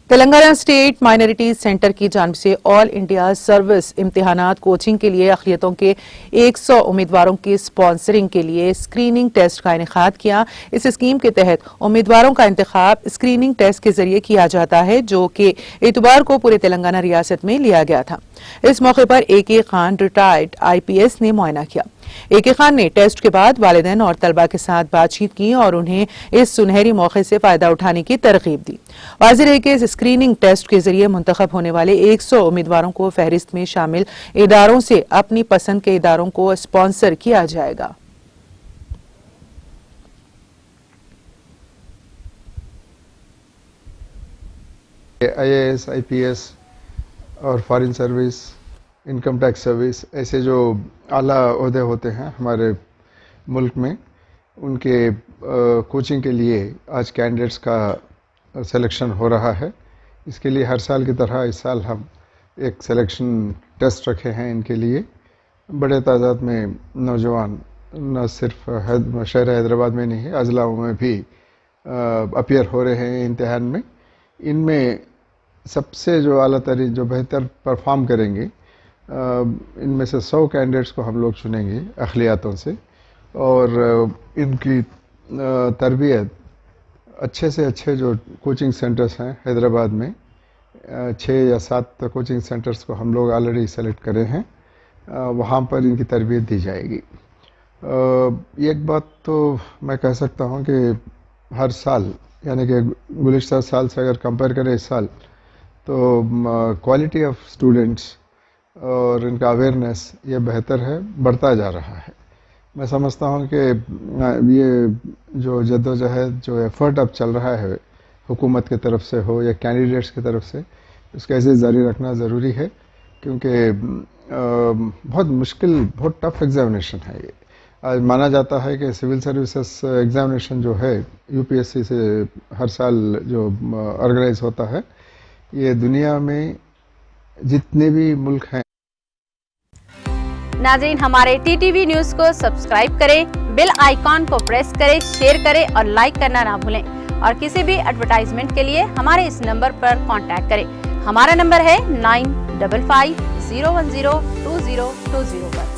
Telangana state minorities centre کی جانب سے آل انڈیا سروس امتحانات کوچنگ کے لیے اقلیتوں کے 100 امیدواروں کی اسپانسرنگ کے لیے اسکریننگ ٹیسٹ کا انعقاد کیا۔ اس اسکیم کے تحت امیدواروں کا انتخاب اسکریننگ ٹیسٹ کے ذریعے کیا جاتا ہے، جو کہ اتوار کو پورے تلنگانہ ریاست میں لیا گیا تھا۔ اس موقع پر اے خان ریٹائرڈ IPS نے معائنہ کیا۔ اے خان نے ٹیسٹ کے بعد والدین اور طلبہ کے ساتھ بات چیت کی اور انہیں اس سنہری موقع سے فائدہ اٹھانے کی ترغیب دی۔ واضح رہے کہ اس اسکریننگ ٹیسٹ کے ذریعے منتخب ہونے والے 100 امیدواروں کو فہرست میں شامل اداروں سے اپنی پسند کے اداروں کو اسپانسر کیا جائے گا۔ IAS, IPS اور foreign service, income tax service, ایسے جو اعلیٰ عہدے ہوتے ہیں ہمارے ملک میں، ان کے کوچنگ کے لیے آج کینڈیڈیٹس کا سلیکشن ہو رہا ہے۔ اس کے لیے ہر سال کی طرح اس سال ہم ایک سلیکشن ٹیسٹ رکھے ہیں ان کے لیے۔ بڑے تعداد میں نوجوان نہ صرف شہر حیدرآباد میں نہیں، اضلاع میں بھی اپیئر ہو رہے ہیں امتحان میں۔ ان میں سب سے جو اعلیٰ ترین، جو بہتر پرفارم کریں گے، ان میں سے 100 کینڈیڈیٹس کو ہم لوگ چنیں گے اقلیتوں سے، اور ان کی تربیت اچھے سے اچھے جو کوچنگ سینٹرز ہیں حیدرآباد میں، 6 یا 7 کوچنگ سینٹرز کو ہم لوگ آلریڈی سلیکٹ کرے ہیں، وہاں پر ان کی تربیت دی جائے گی۔ ایک بات تو میں کہہ سکتا ہوں کہ ہر سال، یعنی کہ گزشتہ سال سے اگر کمپیئر کریں اس سال، تو کوالٹی آف اسٹوڈنٹس اور ان کا اویئرنیس یہ بہتر ہے، بڑھتا جا رہا ہے۔ میں سمجھتا ہوں کہ یہ جو جدوجہد، جو ایفرٹ اب چل رہا ہے حکومت کی طرف سے ہو یا کینڈیڈیٹس کی طرف سے، اس کا ایسے جاری رکھنا ضروری ہے، کیونکہ بہت مشکل، بہت ٹف ایگزامینیشن ہے یہ۔ آج مانا جاتا ہے کہ سول سروسز ایگزامینیشن جو ہے UPSC سے ہر سال جو آرگنائز ہوتا ہے، یہ دنیا میں جتنے بھی ملک ہیں۔ ناظرین، ہمارے TTV نیوز کو سبسکرائب کریں، بیل آئیکن کو پریس کریں، شیئر کریں اور لائک کرنا نہ بھولیں، اور کسی بھی ایڈورٹائزمنٹ کے لیے ہمارے اس نمبر پر کانٹیکٹ کریں۔ ہمارا نمبر ہے 9550102020 پر۔